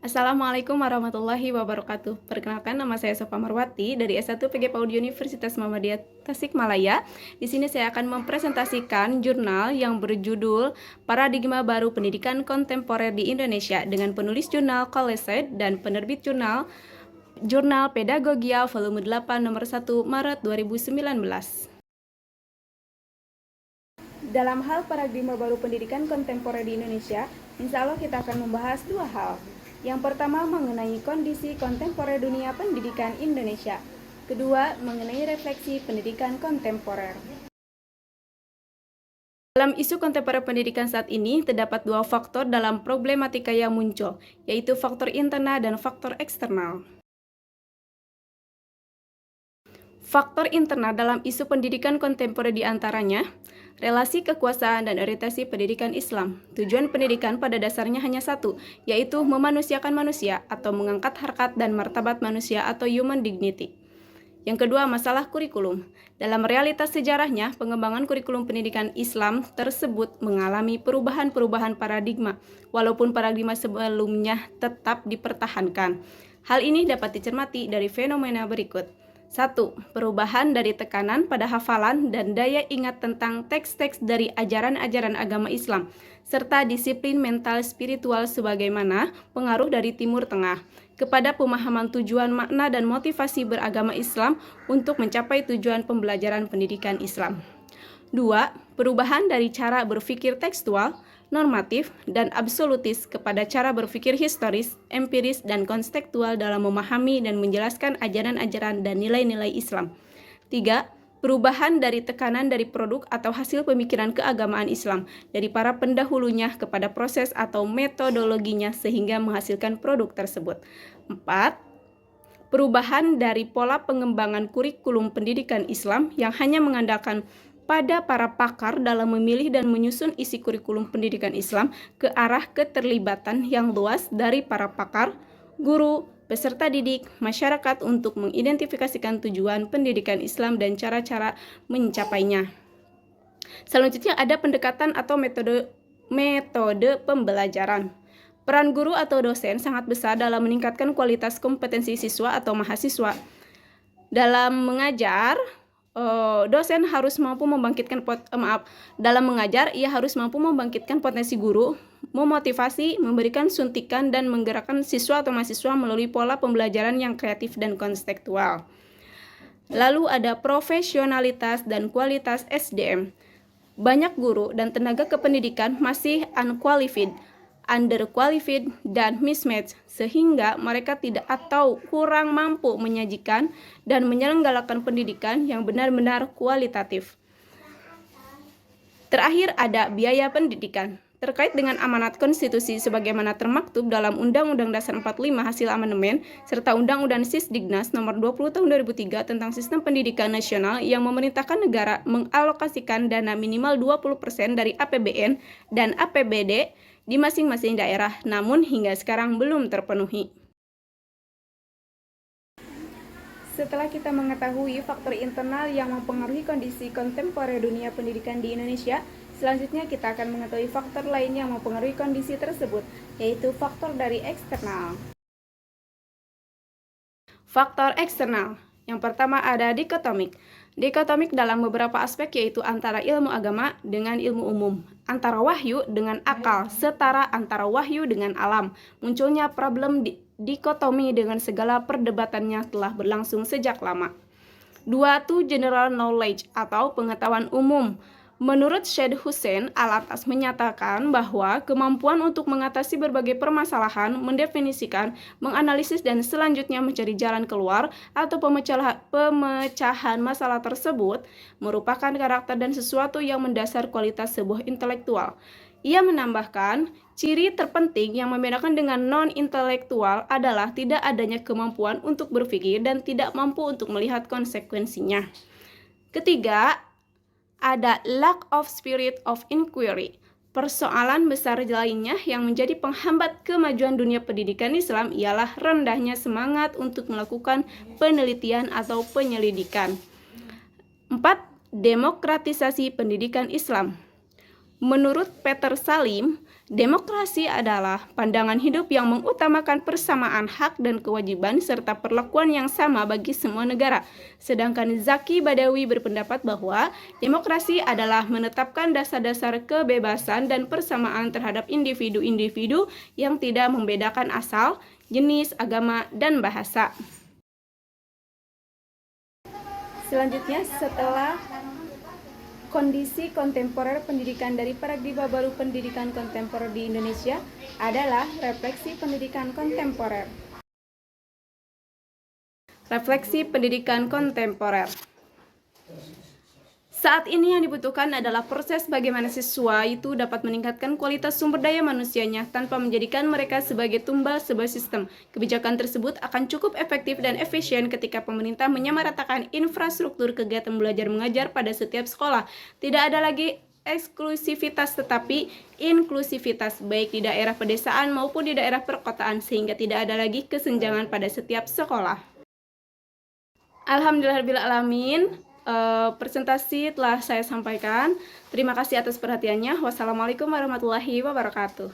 Assalamualaikum warahmatullahi wabarakatuh. Perkenalkan, nama saya Sofa Marwati dari S1 PG PAUD Universitas Muhammadiyah Tasikmalaya. Di sini saya akan mempresentasikan jurnal yang berjudul Paradigma Baru Pendidikan Kontemporer di Indonesia dengan penulis jurnal Kolesait dan penerbit Jurnal Pedagogia volume 8 nomor 1 Maret 2019. Dalam hal paradigma baru pendidikan kontemporer di Indonesia, insya Allah kita akan membahas dua hal. Yang pertama mengenai kondisi kontemporer dunia pendidikan Indonesia. Kedua, mengenai refleksi pendidikan kontemporer. Dalam isu kontemporer pendidikan saat ini, terdapat dua faktor dalam problematika yang muncul, yaitu faktor internal dan faktor eksternal. Faktor internal dalam isu pendidikan kontemporer diantaranya, relasi kekuasaan dan orientasi pendidikan Islam. Tujuan pendidikan pada dasarnya hanya satu, yaitu memanusiakan manusia atau mengangkat harkat dan martabat manusia atau human dignity. Yang kedua, masalah kurikulum. Dalam realitas sejarahnya, pengembangan kurikulum pendidikan Islam tersebut mengalami perubahan-perubahan paradigma, walaupun paradigma sebelumnya tetap dipertahankan. Hal ini dapat dicermati dari fenomena berikut. 1. Perubahan dari tekanan pada hafalan dan daya ingat tentang teks-teks dari ajaran-ajaran agama Islam, serta disiplin mental spiritual sebagaimana pengaruh dari Timur Tengah, kepada pemahaman tujuan makna dan motivasi beragama Islam untuk mencapai tujuan pembelajaran pendidikan Islam. 2. Perubahan dari cara berpikir tekstual, normatif, dan absolutis kepada cara berpikir historis, empiris, dan konstektual dalam memahami dan menjelaskan ajaran-ajaran dan nilai-nilai Islam. 3. Perubahan dari tekanan dari produk atau hasil pemikiran keagamaan Islam dari para pendahulunya kepada proses atau metodologinya sehingga menghasilkan produk tersebut. 4. Perubahan dari pola pengembangan kurikulum pendidikan Islam yang hanya mengandalkan pada para pakar dalam memilih dan menyusun isi kurikulum pendidikan Islam ke arah keterlibatan yang luas dari para pakar, guru, peserta didik, masyarakat untuk mengidentifikasikan tujuan pendidikan Islam dan cara-cara mencapainya. Selanjutnya ada pendekatan atau metode pembelajaran. Peran guru atau dosen sangat besar dalam meningkatkan kualitas kompetensi siswa atau mahasiswa. Dalam mengajar, dosen harus mampu membangkitkan ia harus mampu membangkitkan potensi guru, memotivasi, memberikan suntikan dan menggerakkan siswa atau mahasiswa melalui pola pembelajaran yang kreatif dan konstektual. Lalu ada profesionalitas dan kualitas SDM. Banyak guru dan tenaga kependidikan masih unqualified, underqualified, dan mismatch, sehingga mereka tidak atau kurang mampu menyajikan dan menyelenggarakan pendidikan yang benar-benar kualitatif. Terakhir ada biaya pendidikan. Terkait dengan amanat konstitusi sebagaimana termaktub dalam Undang-Undang Dasar 45 hasil amandemen serta Undang-Undang Sisdiknas nomor 20 tahun 2003 tentang sistem pendidikan nasional yang memerintahkan negara mengalokasikan dana minimal 20% dari APBN dan APBD di masing-masing daerah, namun hingga sekarang belum terpenuhi. Setelah kita mengetahui faktor internal yang mempengaruhi kondisi kontemporer dunia pendidikan di Indonesia, selanjutnya kita akan mengetahui faktor lain yang mempengaruhi kondisi tersebut, yaitu faktor dari eksternal. Faktor eksternal. Yang pertama ada dikotomik. Dikotomik dalam beberapa aspek yaitu antara ilmu agama dengan ilmu umum, antara wahyu dengan akal, setara antara wahyu dengan alam. Munculnya problem dikotomi dengan segala perdebatannya telah berlangsung sejak lama. 2. General knowledge atau pengetahuan umum. Menurut Syed Hussein Alatas menyatakan bahwa kemampuan untuk mengatasi berbagai permasalahan, mendefinisikan, menganalisis, dan selanjutnya mencari jalan keluar atau pemecahan masalah tersebut merupakan karakter dan sesuatu yang mendasar kualitas sebuah intelektual. Ia menambahkan, ciri terpenting yang membedakan dengan non-intelektual adalah tidak adanya kemampuan untuk berpikir dan tidak mampu untuk melihat konsekuensinya. Ketiga, ada lack of spirit of inquiry. Persoalan besar lainnya yang menjadi penghambat kemajuan dunia pendidikan Islam ialah rendahnya semangat untuk melakukan penelitian atau penyelidikan. 4. Demokratisasi pendidikan Islam. Menurut Peter Salim, Demokrasi adalah pandangan hidup yang mengutamakan persamaan hak dan kewajiban serta perlakuan yang sama bagi semua negara. Sedangkan Zaki Badawi berpendapat bahwa demokrasi adalah menetapkan dasar-dasar kebebasan dan persamaan terhadap individu-individu yang tidak membedakan asal, jenis, agama, dan bahasa. Selanjutnya, setelah kondisi kontemporer pendidikan dari paradigma baru pendidikan kontemporer di Indonesia adalah refleksi pendidikan kontemporer. Refleksi pendidikan kontemporer. Saat ini yang dibutuhkan adalah proses bagaimana siswa itu dapat meningkatkan kualitas sumber daya manusianya tanpa menjadikan mereka sebagai tumbal sebuah sistem. Kebijakan tersebut akan cukup efektif dan efisien ketika pemerintah menyamaratakan infrastruktur kegiatan belajar mengajar pada setiap sekolah. Tidak ada lagi eksklusivitas tetapi inklusivitas baik di daerah pedesaan maupun di daerah perkotaan sehingga tidak ada lagi kesenjangan pada setiap sekolah. Alhamdulillahirrahmanirrahim. Presentasi telah saya sampaikan. Terima kasih atas perhatiannya. Wassalamualaikum warahmatullahi wabarakatuh.